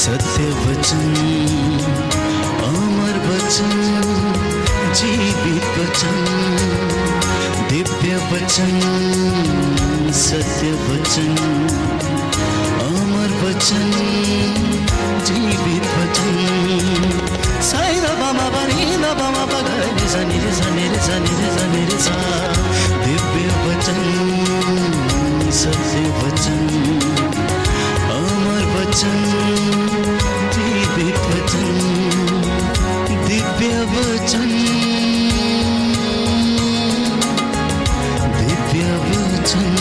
सत्य वचन, अमर वचन, जीवित वचन, दिव्य वचन, सत्य वचन, अमर वचन, जीवित वचन। साई दा बामा बनी दा बामा बगरे जनी रे जनी रे जनी रे जनी रे सा। दिव्य वचन, सत्य वचन, अमर वचन, जीवित वचन, दिव्य वचन, दिव्य वचन।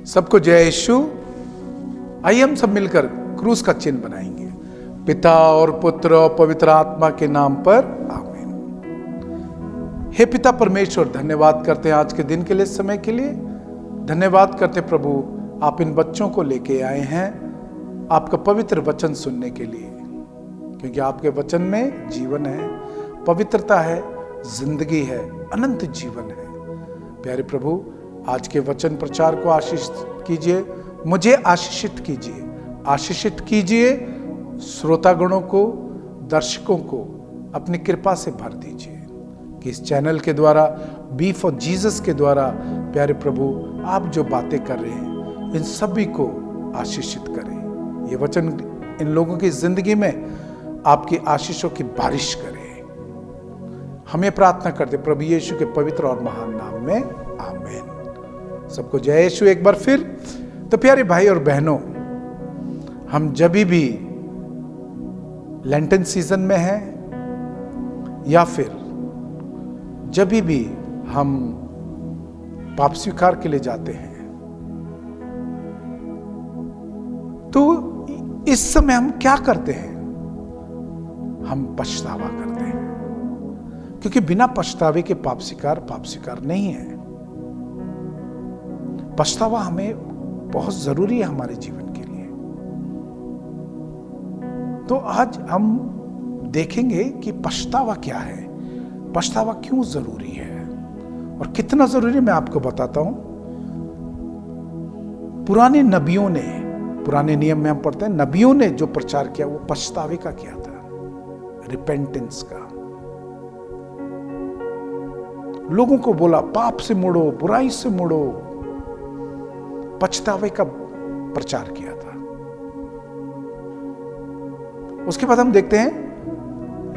सबको जय यीशु। आइए हम सब मिलकर क्रूस का चिन्ह बनाएंगे। पिता और पुत्र और पवित्र आत्मा के नाम पर आमीन। हे पिता परमेश्वर, धन्यवाद करते हैं आज के दिन के लिए, समय के लिए धन्यवाद करते प्रभु, आप इन बच्चों को लेके आए हैं आपका पवित्र वचन सुनने के लिए, क्योंकि आपके वचन में जीवन है, पवित्रता है, जिंदगी है, अनंत जीवन है। प्यारे प्रभु, आज के वचन प्रचार को आशीषित कीजिए, मुझे आशीषित कीजिए, आशीषित कीजिए श्रोतागणों को, दर्शकों को अपनी कृपा से भर दीजिए, कि इस चैनल के द्वारा, बी फॉर जीसस के द्वारा प्यारे प्रभु आप जो बातें कर रहे हैं इन सभी को आशीषित करें। ये वचन इन लोगों की जिंदगी में आपकी आशीषों की बारिश करे। हमें प्रार्थना करते प्रभु यीशु के पवित्र और महान नाम में, आमीन। सबको जय यीशु एक बार फिर। तो प्यारे भाई और बहनों, हम जब भी लेंटन सीजन में हैं या फिर जब भी हम पाप स्वीकार के लिए जाते हैं, तो इस समय हम क्या करते हैं? हम पछतावा करते हैं, क्योंकि बिना पछतावे के पाप स्वीकार नहीं है। पछतावा हमें बहुत जरूरी है हमारे जीवन के लिए। तो आज हम देखेंगे कि पछतावा क्या है, पछतावा क्यों जरूरी है और कितना जरूरी है, मैं आपको बताता हूं। पुराने नबियों ने, पुराने नियम में हम पढ़ते हैं, नबियों ने जो प्रचार किया वो पछतावे का किया था, रिपेंटेंस का। लोगों को बोला पाप से मुड़ो, बुराई से मुड़ो, पछतावे का प्रचार किया था। उसके बाद हम देखते हैं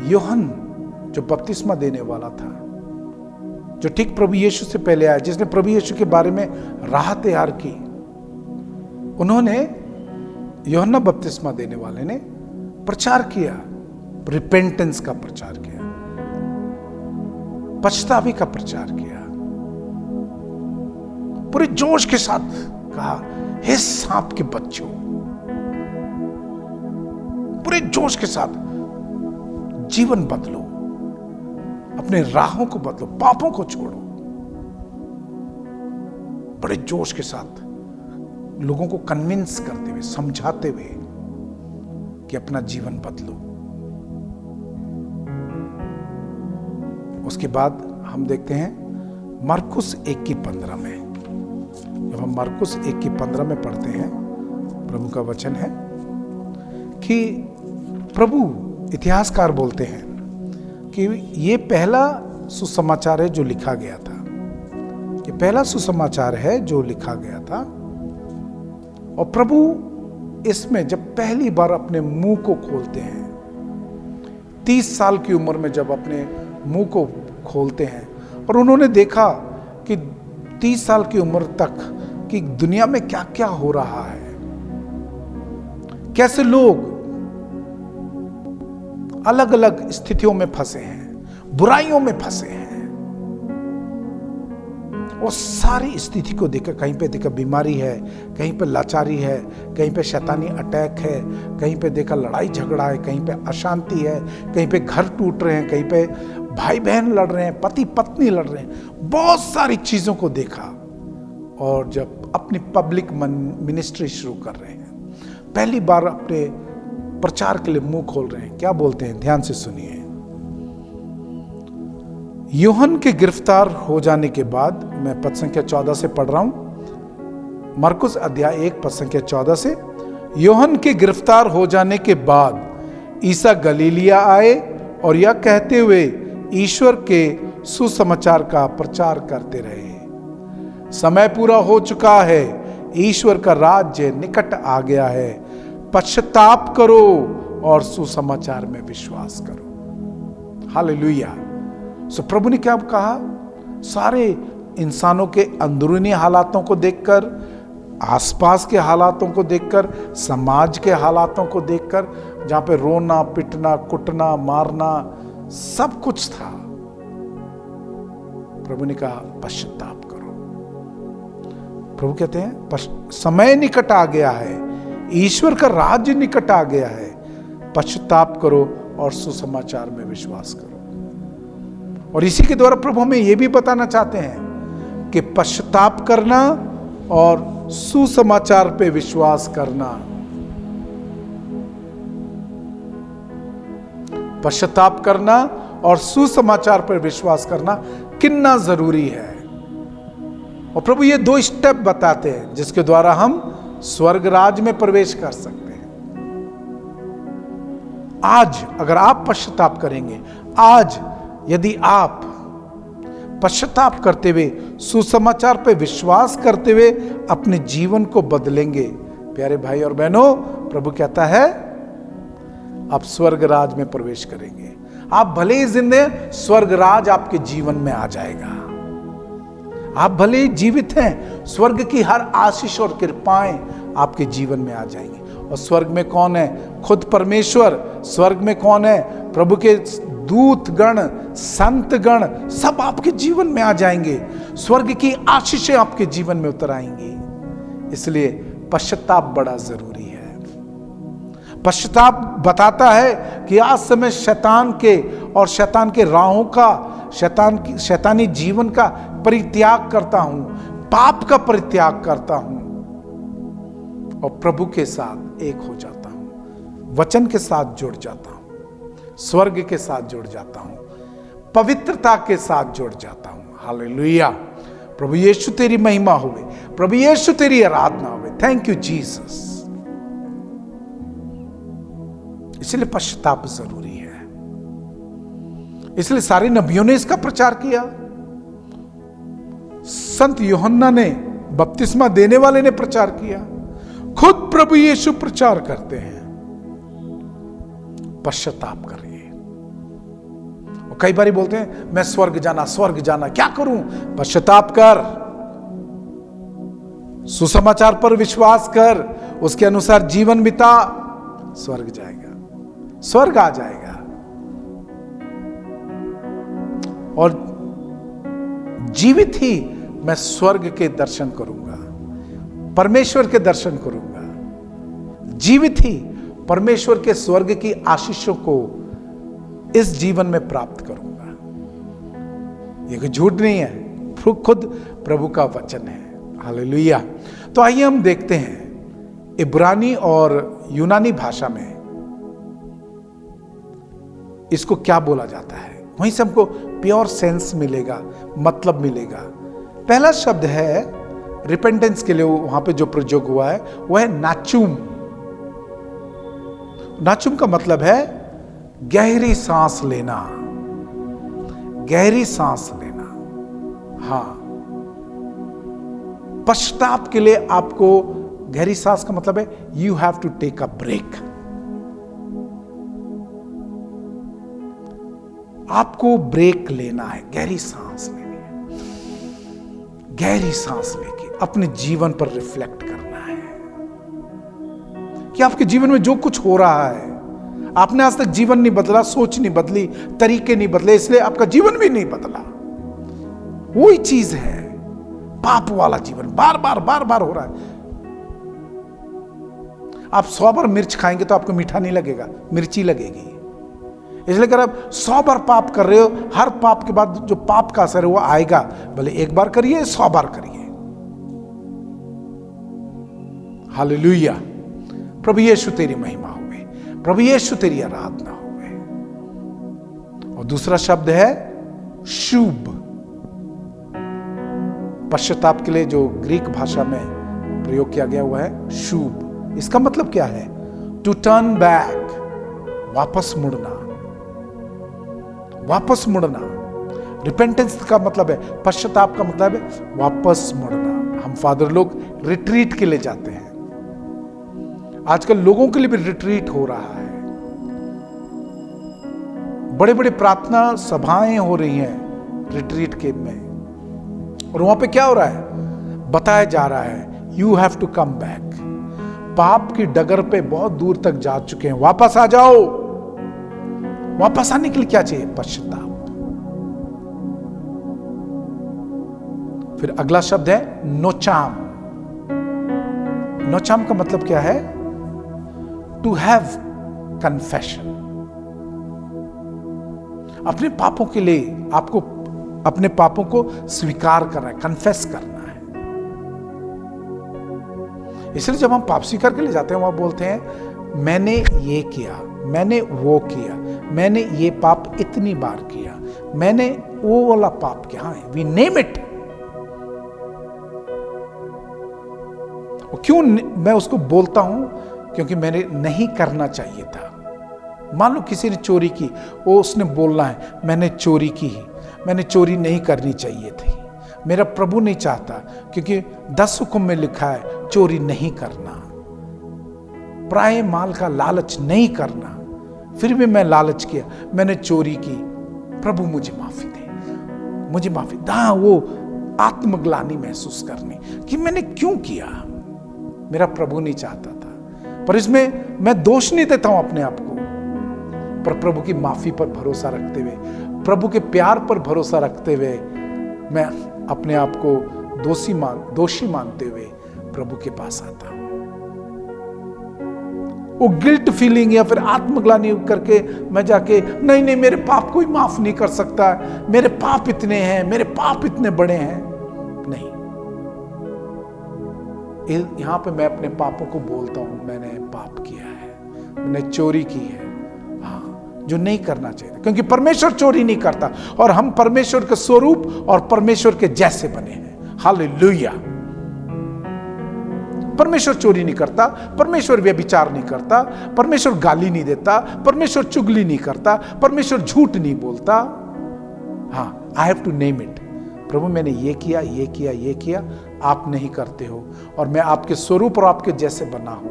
यूहन्ना जो बपतिस्मा देने वाला था, जो ठीक प्रभु यीशु से पहले आया, जिसने प्रभु यीशु के बारे में राह तैयार की, उन्होंने, यूहन्ना बपतिस्मा देने वाले ने प्रचार किया, रिपेंटेंस का प्रचार किया, पछतावे का प्रचार किया, पूरे जोश के साथ कहा, हे सांप के बच्चों, पूरे जोश के साथ जीवन बदलो, अपने राहों को बदलो, पापों को छोड़ो। बड़े जोश के साथ लोगों को कन्विंस करते हुए, समझाते हुए कि अपना जीवन बदलो। उसके बाद हम देखते हैं मरकुस 1:15 में, जब हम मरकुस 1:15 में पढ़ते हैं, प्रभु का वचन है कि प्रभु, इतिहासकार बोलते हैं कि ये पहला सुसमाचार है जो लिखा गया था, ये पहला सुसमाचार है जो लिखा गया था। और प्रभु इसमें जब पहली बार अपने मुंह को खोलते हैं, 30 साल की उम्र में जब अपने मुंह को खोलते हैं, और उन्होंने देखा कि 30 साल की उम्र तक कि दुनिया में क्या क्या हो रहा है, कैसे लोग अलग अलग स्थितियों में फंसे हैं, बुराइयों में फंसे हैं। और सारी स्थिति को देखा, कहीं पे देखा बीमारी है, कहीं पे लाचारी है, कहीं पे शैतानी अटैक है, कहीं पे देखा लड़ाई झगड़ा है, कहीं पे अशांति है, कहीं पे घर टूट रहे हैं, कहीं पे भाई बहन लड़ रहे हैं, पति पत्नी लड़ रहे हैं, बहुत सारी चीजों को देखा। और जब अपनी पब्लिक मिनिस्ट्री शुरू कर रहे हैं, पहली बार अपने प्रचार के लिए मुंह खोल रहे हैं, क्या बोलते हैं, ध्यान से सुनिए। यूहन्ना के गिरफ्तार हो जाने के बाद, मैं पद संख्या 14 से पढ़ रहा हूं, मरकुस अध्याय 1 पद संख्या 14 से। यूहन्ना के गिरफ्तार हो जाने के बाद ईसा गलीलिया आए और यह कहते हुए ईश्वर के सुसमाचार का प्रचार करते रहे, समय पूरा हो चुका है, ईश्वर का राज्य निकट आ गया है, पश्चाताप करो और सुसमाचार में विश्वास करो। हालेलुया। सो प्रभु ने क्या कहा? सारे इंसानों के अंदरूनी हालातों को देखकर, आसपास के हालातों को देखकर, समाज के हालातों को देखकर, जहां पे रोना पिटना कुटना मारना सब कुछ था, प्रभु ने कहा पश्चाताप करो। प्रभु कहते हैं समय निकट आ गया है, ईश्वर का राज्य निकट आ गया है, पश्चाताप करो और सुसमाचार में विश्वास करो। और इसी के द्वारा प्रभु हमें यह भी बताना चाहते हैं कि पश्चाताप करना और सुसमाचार पे विश्वास करना, पश्चाताप करना और सुसमाचार पर विश्वास करना कितना जरूरी है। और प्रभु ये 2 स्टेप बताते हैं जिसके द्वारा हम स्वर्ग राज में प्रवेश कर सकते हैं। आज अगर आप पश्चाताप करेंगे, आज यदि आप पश्चाताप करते हुए, सुसमाचार पर विश्वास करते हुए अपने जीवन को बदलेंगे, प्यारे भाई और बहनों, प्रभु कहता है आप स्वर्ग राज में प्रवेश करेंगे। आप भले ही जिंदे, स्वर्ग राज आपके जीवन में आ जाएगा। आप भले ही जीवित हैं, स्वर्ग की हर आशीष और कृपाएं आपके जीवन में आ जाएंगी। और स्वर्ग में कौन है? खुद परमेश्वर। स्वर्ग में कौन है? प्रभु के दूत गण, संत गण, सब आपके जीवन में आ जाएंगे। स्वर्ग की आशीषें आपके जीवन में उतर आएंगी। इसलिए पश्चाताप बड़ा जरूरी है। पश्चाताप बताता है कि आज से मैं शैतान के और शैतान के राहों का, शैतानी जीवन का परित्याग करता हूं, पाप का परित्याग करता हूं और प्रभु के साथ एक हो जाता हूं, वचन के साथ जुड़ जाता हूं, स्वर्ग के साथ जुड़ जाता हूं, पवित्रता के साथ जुड़ जाता हूं। हालेलुया। प्रभु यीशु तेरी महिमा होवे, प्रभु यीशु तेरी आराधना होवे। Thank you Jesus. इसलिए पश्चाताप जरूरी है। इसलिए सारे नबियों ने इसका प्रचार किया। संत यूहन्ना ने, बपतिस्मा देने वाले ने प्रचार किया। खुद प्रभु यीशु प्रचार करते हैं, पश्चाताप करिए। और कई बार बोलते हैं मैं स्वर्ग जाना, क्या करूं? पश्चाताप कर, सुसमाचार पर विश्वास कर, उसके अनुसार जीवन बिता, स्वर्ग जाएगा, स्वर्ग आ जाएगा। और जीवित ही मैं स्वर्ग के दर्शन करूंगा, परमेश्वर के दर्शन करूंगा। जीवित ही परमेश्वर के स्वर्ग की आशीषों को इस जीवन में प्राप्त करूंगा। यह कोई झूठ नहीं है, खुद प्रभु का वचन है। हालेलुया। तो आइए हम देखते हैं इब्रानी और यूनानी भाषा में इसको क्या बोला जाता है, वहीं से हमको प्योर सेंस मिलेगा, मतलब मिलेगा। पहला शब्द है रिपेंटेंस के लिए वहां पे जो प्रयोग हुआ है वह है नाचुम। नाचुम का मतलब है गहरी सांस लेना, गहरी सांस लेना। हां, पश्चाताप के लिए आपको गहरी सांस का मतलब है you have to take a break. आपको ब्रेक लेना है, गहरी सांस लेनी है। गहरी सांस लेके अपने जीवन पर रिफ्लेक्ट करना है कि आपके जीवन में जो कुछ हो रहा है, आपने आज तक जीवन नहीं बदला, सोच नहीं बदली, तरीके नहीं बदले, इसलिए आपका जीवन भी नहीं बदला। वही चीज है, पाप वाला जीवन बार बार हो रहा है। आप 100 बार मिर्च खाएंगे तो आपको मीठा नहीं लगेगा, मिर्ची लगेगी। इसलिए अगर आप 100 बार पाप कर रहे हो, हर पाप के बाद जो पाप का असर है वो आएगा। भले 1 बार करिए, 100 बार करिए। हालेलुया। प्रभु यीशु तेरी महिमा होवे, प्रभु यीशु तेरी आराधना होवे। और दूसरा शब्द है शुभ। पश्चाताप के लिए जो ग्रीक भाषा में प्रयोग किया गया हुआ है शुभ। इसका मतलब क्या है? टू टर्न बैक, वापस मुड़ना, वापस मुड़ना। रिपेंटेंस का मतलब है, पश्चाताप का मतलब है वापस मुड़ना। हम फादर लोग रिट्रीट के लिए जाते हैं, आजकल लोगों के लिए भी रिट्रीट हो रहा है। बड़े बड़े प्रार्थना सभाएं हो रही हैं रिट्रीट के में, और वहां पे क्या हो रहा है? बताया जा रहा है you have to come back. पाप की डगर पे बहुत दूर तक जा चुके हैं, वापस आ जाओ। वापस आने के लिए क्या चाहिए? पश्चाताप। फिर अगला शब्द है नोचाम। नोचाम का मतलब क्या है? To have confession. अपने पापों के लिए आपको अपने पापों को स्वीकार करना है, कन्फेस करना है। इसलिए जब हम पाप स्वीकार के लिए जाते हैं, वहां बोलते हैं मैंने ये किया, मैंने वो किया, मैंने ये पाप इतनी बार किया, मैंने वो वाला पाप किया। We name it. क्यों मैं उसको बोलता हूं? क्योंकि मैंने नहीं करना चाहिए था। मान लो किसी ने चोरी की, वो उसने बोलना है मैंने चोरी की, मैंने चोरी नहीं करनी चाहिए थी, मेरा प्रभु नहीं चाहता, क्योंकि 10 हुक्म में लिखा है चोरी नहीं करना, पराये माल का लालच नहीं करना, फिर भी मैं लालच किया, मैंने चोरी की, प्रभु मुझे माफी दे, मुझे माफी दे। हाँ, वो आत्मग्लानि महसूस करनी कि मैंने क्यों किया, मेरा प्रभु नहीं चाहता था। पर इसमें मैं दोष नहीं देता हूं अपने आप को, पर प्रभु की माफी पर भरोसा रखते हुए, प्रभु के प्यार पर भरोसा रखते हुए, मैं अपने आप को दोषी मानते हुए प्रभु के पास आता हूं। वो गिल्ट फीलिंग या फिर आत्मग्लानि करके मैं जाके नहीं मेरे पाप कोई माफ नहीं कर सकता, मेरे पाप इतने हैं, मेरे पाप इतने बड़े हैं, नहीं। यहां पे मैं अपने पापों को बोलता हूं, मैंने पाप किया है, मैंने चोरी की है, जो नहीं करना चाहिए, क्योंकि परमेश्वर चोरी नहीं करता और हम परमेश्वर के स्वरूप और परमेश्वर के जैसे बने हैं। हालेलुया। परमेश्वर चोरी नहीं करता, परमेश्वर व्यभिचार नहीं करता, परमेश्वर गाली नहीं देता, परमेश्वर चुगली नहीं करता, परमेश्वर झूठ नहीं बोलता। हाँ, I have to name it. प्रभु मैंने ये किया, ये किया, ये किया, आप नहीं करते हो, और मैं आपके स्वरूप और आपके जैसे बना हूं।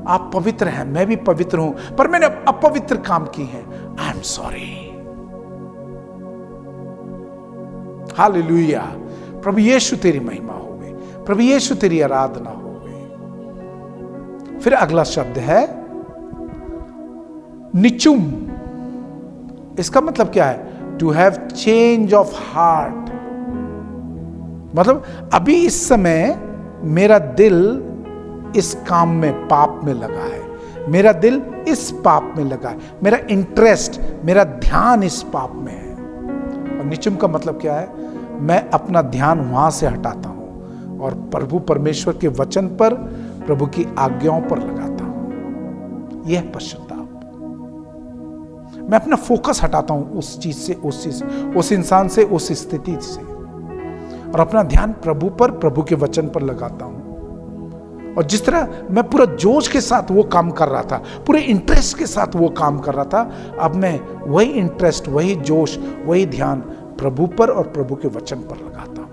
आप पवित्र हैं, मैं भी पवित्र हूं, पर मैंने अपवित्र काम की है, आई एम सॉरी। हालेलुया। प्रभु यीशु तेरी महिमा हो गई, प्रभु यीशु तेरी आराधना हो गई। फिर अगला शब्द है निचुम। इसका मतलब क्या है? To have change of heart. मतलब अभी इस समय मेरा दिल इस काम में, पाप में लगा है, मेरा दिल इस पाप में लगा है, मेरा इंटरेस्ट, मेरा ध्यान इस पाप में है। और निचुम का मतलब क्या है? मैं अपना ध्यान वहां से हटाता हूं और प्रभु परमेश्वर के वचन पर, प्रभु की आज्ञाओं पर लगाता हूं। यह पश्चाताप। मैं अपना फोकस हटाता हूं उस चीज से, उस इंसान से, उस स्थिति से, और अपना ध्यान प्रभु पर, प्रभु के वचन पर लगाता हूं। और जिस तरह मैं पूरा जोश के साथ वो काम कर रहा था, पूरे इंटरेस्ट के साथ वो काम कर रहा था, अब मैं वही इंटरेस्ट, वही जोश, वही ध्यान प्रभु पर और प्रभु के वचन पर लगाता हूं।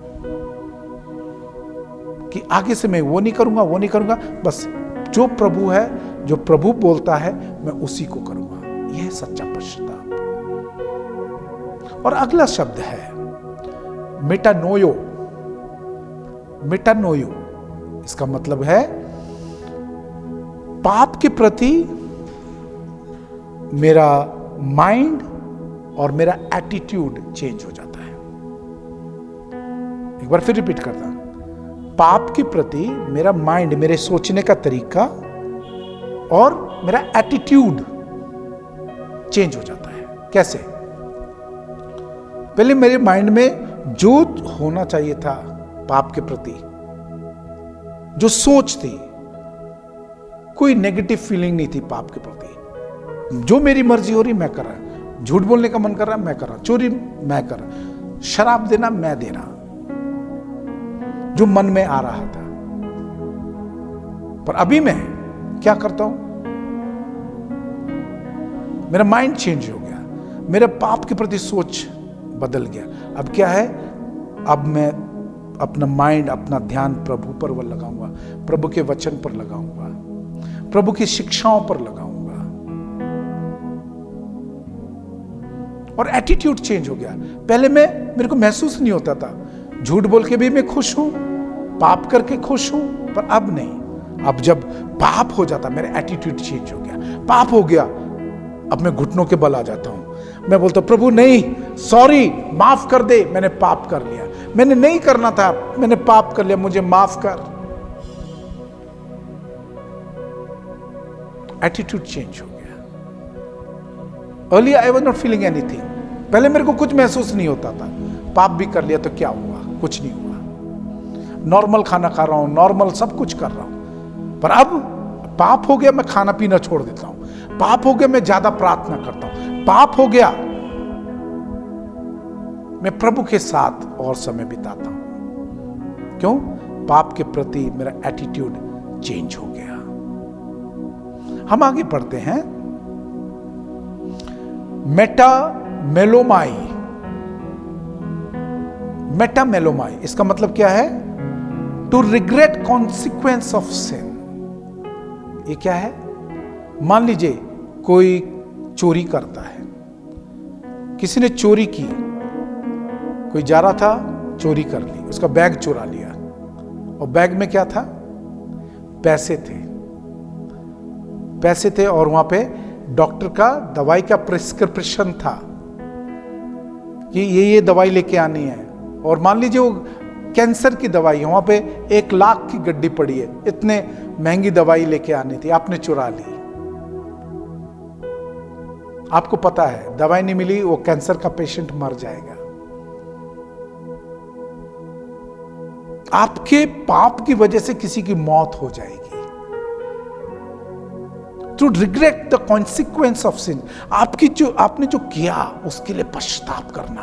कि आगे से मैं वो नहीं करूंगा, वो नहीं करूंगा, बस जो प्रभु है, जो प्रभु बोलता है, मैं उसी को करूंगा। यह सच्चा पश्चाताप। और अगला शब्द है मेटानोयो। मेटानोयो, इसका मतलब है पाप के प्रति मेरा माइंड और मेरा एटीट्यूड चेंज हो जाता है। एक बार फिर रिपीट करता हूं। पाप के प्रति मेरा माइंड, मेरे सोचने का तरीका और मेरा एटीट्यूड चेंज हो जाता है। कैसे? पहले मेरे माइंड में जो होना चाहिए था पाप के प्रति, जो सोच थी, कोई नेगेटिव फीलिंग नहीं थी पाप के प्रति। जो मेरी मर्जी हो रही मैं कर रहा, झूठ बोलने का मन कर रहा मैं कर रहा, चोरी मैं कर रहा, शराब देना, मैं देना, जो मन में आ रहा था। पर अभी मैं क्या करता हूं, मेरा माइंड चेंज हो गया, मेरे पाप के प्रति सोच बदल गया। अब क्या है, अब मैं अपना माइंड, अपना ध्यान प्रभु पर लगाऊंगा, प्रभु के वचन पर लगाऊंगा, प्रभु की शिक्षाओं पर लगाऊंगा। और एटीट्यूड चेंज हो गया। पहले मेरे को महसूस नहीं होता था, झूठ बोल के भी मैं खुश हूं, पाप करके खुश हूं, पर अब नहीं। अब जब पाप हो जाता, मेरा एटीट्यूड चेंज हो गया। पाप हो गया, अब मैं घुटनों के बल आ जाता हूं। मैं बोलता हूं, प्रभु नहीं, सॉरी, माफ कर दे, मैंने पाप कर लिया, मैंने नहीं करना था, मैंने पाप कर लिया, मुझे माफ कर। एटीट्यूड चेंज हो गया। Earlier I was not feeling anything. पहले मेरे को कुछ महसूस नहीं होता था, पाप भी कर लिया तो क्या हुआ, कुछ नहीं हुआ, नॉर्मल खाना खा रहा हूं, नॉर्मल सब कुछ कर रहा हूं। पर अब पाप हो गया, मैं खाना पीना छोड़ देता हूं, पाप हो गया, मैं ज्यादा प्रार्थना करता हूं, पाप हो गया, मैं प्रभु के साथ और समय बिताता हूं। क्यों? पाप के प्रति मेरा एटीट्यूड चेंज हो गया। हम आगे बढ़ते हैं। मेटामेलोमाई। मेटामेलोमाई इसका मतलब क्या है? To regret consequence of sin. ये क्या है? मान लीजिए कोई चोरी करता है, किसी ने चोरी की, कोई जा रहा था, चोरी कर ली, उसका बैग चुरा लिया, और बैग में क्या था? पैसे थे। पैसे थे और वहां पे डॉक्टर का दवाई का प्रिस्क्रिप्शन था कि ये दवाई लेके आनी है। और मान लीजिए वो कैंसर की दवाई है, वहां पे 1 लाख की गड्डी पड़ी है, इतने महंगी दवाई लेके आनी थी, आपने चुरा ली। आपको पता है दवाई नहीं मिली, वो कैंसर का पेशेंट मर जाएगा। आपके पाप की वजह से किसी की मौत हो जाएगी। To regret the consequence of sin, आपने जो किया उसके लिए पश्चाताप करना,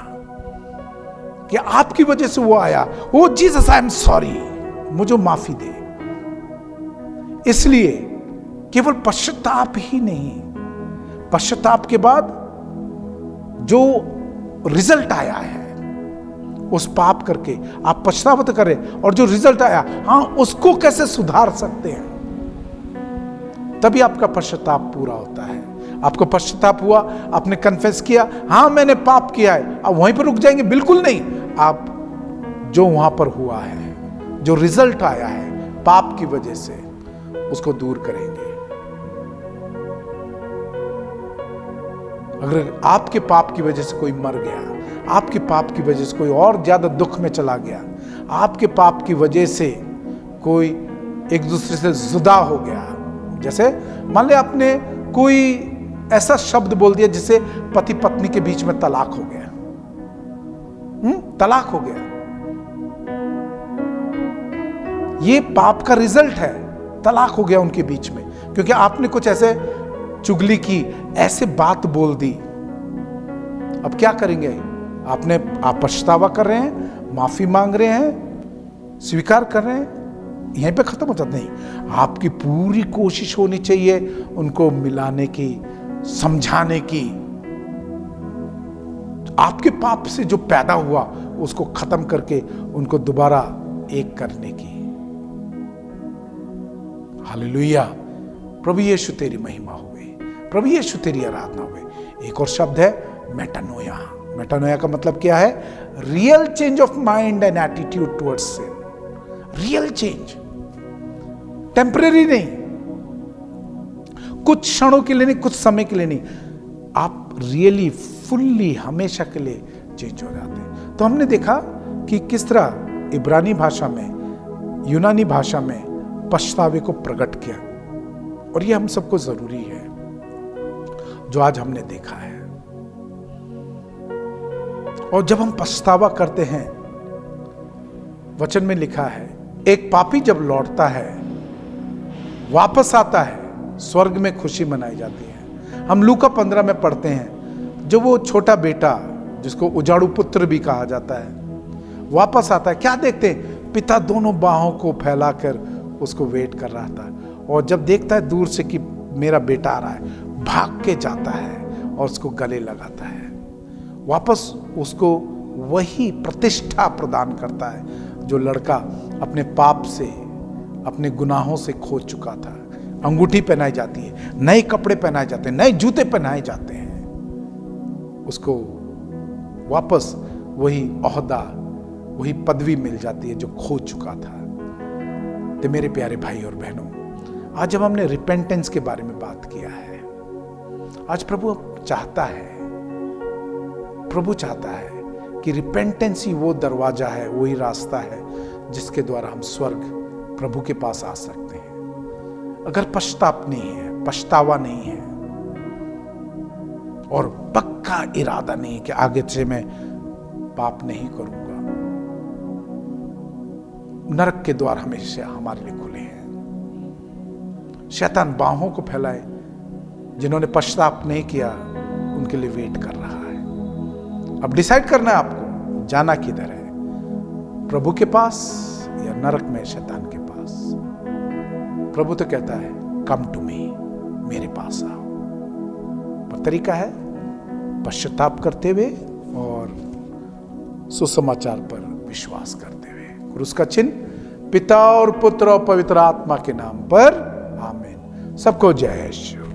कि आपकी वजह से वो आया, ओ जीसस आई एम सॉरी, मुझे माफी दे। इसलिए केवल पश्चाताप ही नहीं, पश्चाताप के बाद जो रिजल्ट आया है उस पाप करके आप पश्चाताप करें, और जो रिजल्ट आया, हां, उसको कैसे सुधार सकते हैं, तभी आपका पश्चाताप पूरा होता है। आपको पश्चाताप हुआ, आपने कन्फेस किया, हां मैंने पाप किया है, अब वहीं पर रुक जाएंगे? बिल्कुल नहीं। आप जो वहां पर हुआ है, जो रिजल्ट आया है पाप की वजह से, उसको दूर करेंगे। अगर आपके पाप की वजह से कोई मर गया, आपके पाप की वजह से कोई और ज्यादा दुख में चला गया, आपके पाप की वजह से कोई एक दूसरे से जुदा हो गया, जैसे मान लिया आपने कोई ऐसा शब्द बोल दिया जिससे पति पत्नी के बीच में तलाक हो गया, तलाक हो गया, ये पाप का रिजल्ट है, तलाक हो गया उनके बीच में, क्योंकि आपने कुछ ऐसे चुगली की, ऐसे बात बोल दी। अब क्या करेंगे? आप पछतावा कर रहे हैं, माफी मांग रहे हैं, स्वीकार कर रहे हैं, यहीं पे खत्म हो जाता नहीं। आपकी पूरी कोशिश होनी चाहिए उनको मिलाने की, समझाने की, आपके पाप से जो पैदा हुआ उसको खत्म करके उनको दोबारा एक करने की। हालेलुया। प्रभु यीशु तेरी महिमा हुए, प्रभु यीशु तेरी आराधना हुए। एक और शब्द है मेटानोया। मेटानोया का मतलब क्या है? Real change of mind and attitude towards sin. Real change, temporary नहीं, कुछ क्षणों के लिए नहीं, कुछ समय के लिए नहीं, आप रियली फुल्ली हमेशा के लिए चेंज हो जाते हैं। तो हमने देखा कि किस तरह इब्रानी भाषा में, यूनानी भाषा में पछतावे को प्रकट किया, और यह हम सबको जरूरी है जो आज हमने देखा है। और जब हम पछतावा करते हैं, वचन में लिखा है, एक पापी जब लौटता है, वापस आता है, स्वर्ग में खुशी मनाई जाती है। हम लूका 15 में पढ़ते हैं, जो वो छोटा बेटा जिसको उजाड़ू पुत्र भी कहा जाता है, वापस आता है। क्या देखते हैं? पिता दोनों बाहों को फैलाकर उसको वेट कर रहा था, और जब देखता है दूर से कि मेरा बेटा आ रहा है, भाग के जाता है और उसको गले लगाता है। वापस उसको वही प्रतिष्ठा प्रदान करता है जो लड़का अपने पाप से, अपने गुनाहों से खो चुका था। अंगूठी पहनाई जाती है, नए कपड़े पहनाए जाते हैं, नए जूते पहनाए जाते हैं, उसको वापस वही ओहदा, वही पदवी मिल जाती है जो खो चुका था। तो मेरे प्यारे भाई और बहनों, आज जब हमने रिपेंटेंस के बारे में बात किया है, आज प्रभु चाहता है कि रिपेंटेंस ही वो दरवाजा है, वही रास्ता है जिसके द्वारा हम स्वर्ग प्रभु के पास आ सकते हैं। अगर पश्चाताप नहीं है, पछतावा नहीं है और पक्का इरादा नहीं है कि आगे से मैं पाप नहीं करूंगा, नरक के द्वार हमेशा हमारे लिए खुले हैं। शैतान बाहों को फैलाए, जिन्होंने पश्चाताप नहीं किया उनके लिए वेट कर रहा है। अब डिसाइड करना है आपको, जाना किधर है, प्रभु के पास या नरक में शैतान के पास। प्रभु तो कहता है कम टू मी, मेरे पास आओ। पर तरीका है पश्चाताप करते हुए और सुसमाचार पर विश्वास करते हुए। क्रूस का चिन्ह पिता और पुत्र और पवित्र आत्मा के नाम पर, आमीन। सबको जय यीशु।